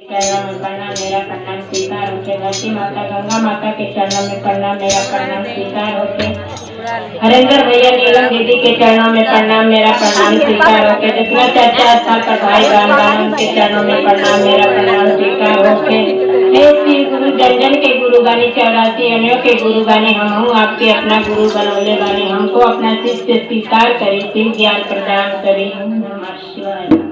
चरणों में प्रणाम, मेरा प्रणाम स्वीकार होते। धरती माता गंगा माता के चरणों में प्रणाम, मेरा प्रणाम स्वीकार होते। हरेंद्र भैया नीलम दीदी के चरणों में प्रणाम, मेरा प्रणाम स्वीकार होते। जितना चर्चा स्थान पर भाई राम के चरणों में प्रणाम, मेरा प्रणाम स्वीकार होते। हे श्री गुरु जन के गुरु गानी 84 अन्यों के गुरु गानी हम हूँ आपके अपना गुरु बनौले बानी, हमको अपना शिष्य स्वीकार करी, शिव ज्ञान प्रदान करी। नमः शिवाय।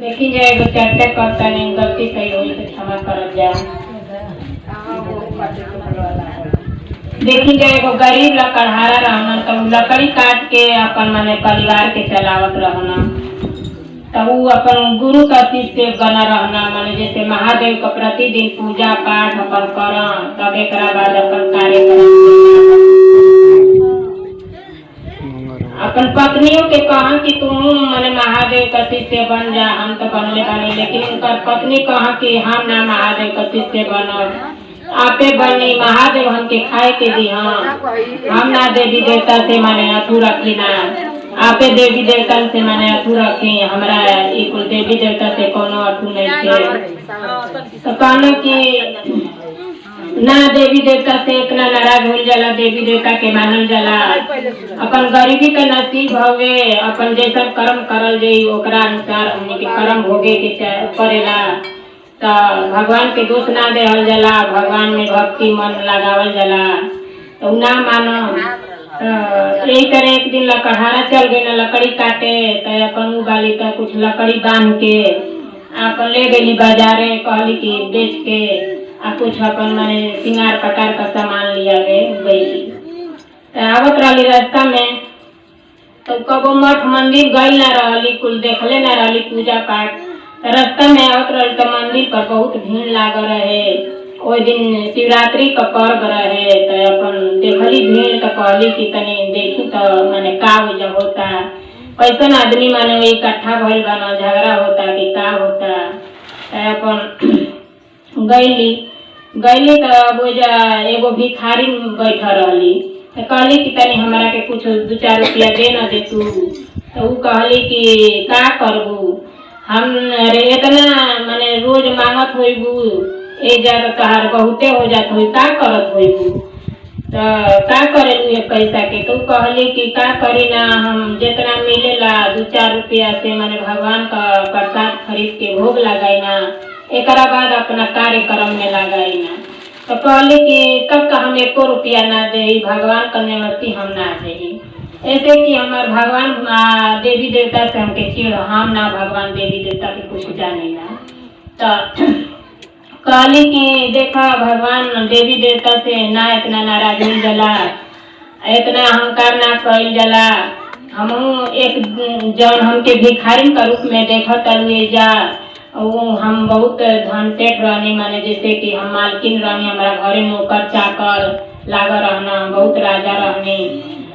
देखी जाए चर्चा करता नहीं, गलती सही हुई तो क्षमा कर जाए। देखी जाए गरीब लकड़हारा रहना, तो लकड़ी काट के अपन माने परिवार के चलावत रहना, तब अपन गुरु का शिष्य बना रहना, माने जैसे महादेव का प्रतिदिन पूजा पाठ अपन कर, तब एक बाद अपन कार्यक्रम अपन पत्नियों के कहा कि तुम माने महादेव का शिष्य बन जा, हम तो बनले बनी, लेकिन उनका पत्नी कहा कि हम ना महादेव का शिष्य बनब, आपे बनी महादेव हमके खाए के दी, हम ना देवी देवता से माने अथू रखी ना, आपे देवी देवता से माने अथू रखी, हमरा कुल देवी देवता से कोनो अथू नहीं थे। तो कहना कि ना देवी देवता से इतना नाराज हो जाला, देवी देवता के मानल जाला, अपन गरीबी का नसीब हवे, अपन जैसा कर्म करल जाई ओकरा अनुसार हमने के कर्म भोगे के पड़ेला। तो भगवान के दोष ना देहल जाला, भगवान में भक्ति मन लगावल जाला, तो ना मानो। यही तरह एक दिन लकड़हारा चल गई ना लकड़ी काटे, तो अपन उगाली का कुछ लकड़ी बांध के अपन ले गई बाजारे, कहली कि बेच के आ कुछ अपन माने सिंगार पटार का सामान लिया गई। आवत रही रास्ता में, तो कबो मठ मंदिर गई ना रही, कुल देखले ना रही पूजा पाठ, रास्ता में आवत रही तो मंदिर पर बहुत भीड़ लाग रहे। ओइ दिन शिवरात्रि का पर्व रहे, तो अपन देखली भीड़, तो कहली कि तनी देखी तो माने का वजह होता, कैसन आदमी माने इकट्ठा भइल बना, झगड़ा होता कि का होता। अपन गईली तो बोझा एगो भिखारी बैठा रहली, तो कहली कि तनी हमरा के कुछ 2-4 रुपया दे न दे तू, तो ऊ कहली कि का करबू, हम अरे इतना माने रोज मांगत होइबू, ए जगह तहार बहुते हो जात होई, का करत होइबू, तो का करेलू ये पैसा के, तो कहली कि का करी ना, हम जितना मिलेला 2-4 रुपया से माने भगवान का प्रसाद खरीद के भोग लगाई ना, एक बाद अपना कार्यक्रम में लगाई ना। तो कहली कि तब का हम 1 रुपया ना दे, भगवान का निवृत्ति हम ना दे, ऐसे कि हमार भगवान देवी देवता से हमके चिड़, हम ना भगवान देवी देवता के कुछ जाने ना। तो कहली कि देखा भगवान देवी देवता से ना इतना नाराज हो जाला, इतना अहंकार ना कइल जाला, हम एक जौन हमके भिखारी का रूप में देखत अलुए जा, हम बहुत धन पेट रहनी, माने जैसे कि हम मालकिन रहनी, हमारा घरे नौकर चाकर लाग रहना, बहुत राजा रहनी,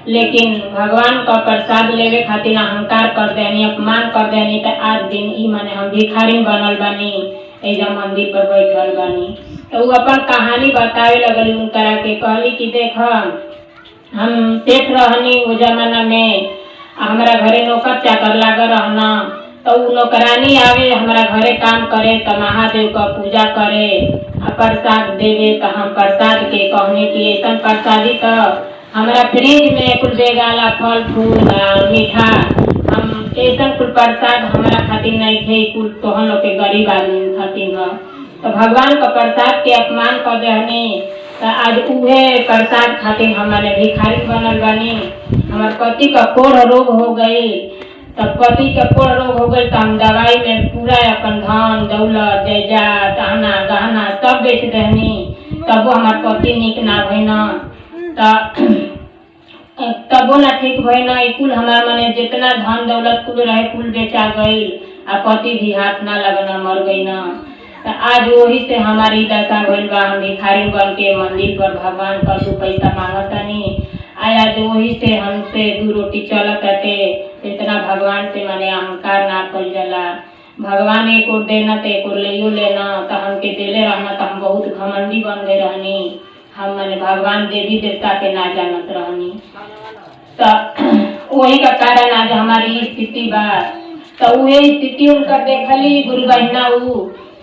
लेकिन भगवान का प्रसाद लेवे खातिर अहंकार कर देनी, अपमान कर देनी, तो आज दिन ई माने हम भिखारी बनल बानी, एजा मंदिर पर बैठल बानी। तो वो अपन कहानी बतावे लगली उनकरा के, कहली कि देख हम सेठ रहनी वो जमाना में, हमारा घरे नौकर चाकर लाग रहना, तो उ नौकरानी आवे हमारा घरे काम करे, तो महादेव का पूजा करे, प्रसाद देवे, तो हम प्रसाद के कहने की ऐसा प्रसादी तो हमारा फ्रिज में कुल बेगाला फल फूल मीठा, हम ऐसा कुल प्रसाद हमारा खातिर नहीं थे, कुल तोहन लोग के गरीब आदमी खातिर है, तो भगवान का प्रसाद के अपमान कर देहनी, तो आज उहे प्रसाद खातिर हमारे भिखारी बनल बनी। हमारे पति का कोढ़ रोग हो गई, तब पति का कोढ़ रोग हो गई, तो हम दवाई में पूरा अपन धन दौलत जायदाद गहना गहना सब बेच देहनी, तब वो हमारे पति निक ना भइना, तबो ना ठीक भइना, कुल हमारा माने जितना धन दौलत कुल रहे कुल बेचा गई, आ पति भी हाथ ना लगना मर गई ना। तो आज वही से हमारी दशा भइल बा, हम भिखारी बन के मंदिर पर भगवान का 2 पैसा मांगतानी, आज वही से हमसे 2 रोटी चलत आते, इतना भगवान से माने अहंकार ना कइल जाला। भगवान एक और देना तो एक और ले लेना, तो हमके देले रहना, तो हम बहुत घमंडी बन गए रहनी, हम माने भगवान देवी देवता के ना जानत रहनी। तो वही का कारण आज हमारी स्थिति बा। तो उहे स्थिति उनकर देखली गुरु बहिना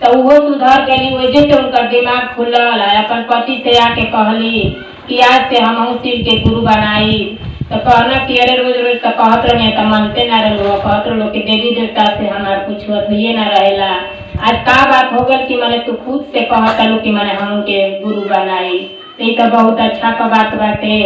तो वो सुधर गई। वजह से उनकर दिमाग खुलल। अपन पति से आके कहली कि आज से हम शिव के गुरु बनाई। तो कहना कि अरे रोज रोज तो कहत रही तो मनते ना रहो, कहत रहो कि देवी देवता से हमार कुछ हुए ना रहेला। आज का बात हो गल कि मैंने तू खुद से कहत लो कि मैंने हम के गुरु बनाई। तो बहुत अच्छा का बात बाटे।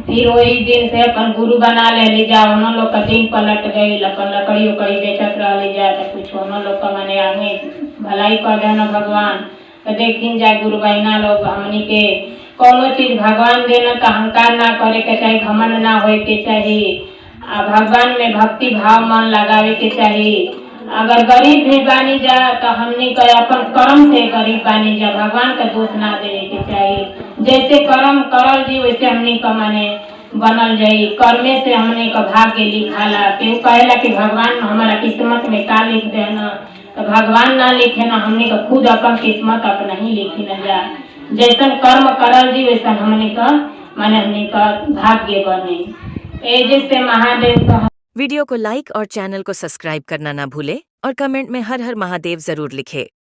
फिर वही दिन से अपन गुरु बना ले जा। उन लोग का दिन पलट गई। अपन लकड़ी उकड़ी बेचत रह जा तो कुछ उन लोग का मैंने आगे भलाई कर देना भगवान। तो देखिन जाए गुरु बहिना लोग हमनी के कोनो चीज भगवान देना तो अहंकार ना करे के चाहिए, घमंड ना होए के चाहिए। भगवान में भक्ति भाव मन लगावे के चाहिए। अगर गरीब भी बानी जा तो हमनी का अपन कर्म से गरीब बानी जा, भगवान का दोष ना देवे के चाहिए। जैसे कर्म करल जी वैसे हमनी का माने बनल जाई। कर्मे से हमने का भाग्य लिखाला। केहू कहेला कि भगवान हमारा किस्मत में का लिख देना, तो भगवान ना लिखे ना, हमने का खुद अपन किस्मत अपना ही लिखी न जा। जैसन कर्म करल जी वैसा हमने का माने हमने का भाग्य बने। जैसे महादेव का वीडियो को लाइक और चैनल को सब्सक्राइब करना ना भूले और कमेंट में हर हर महादेव जरूर लिखे।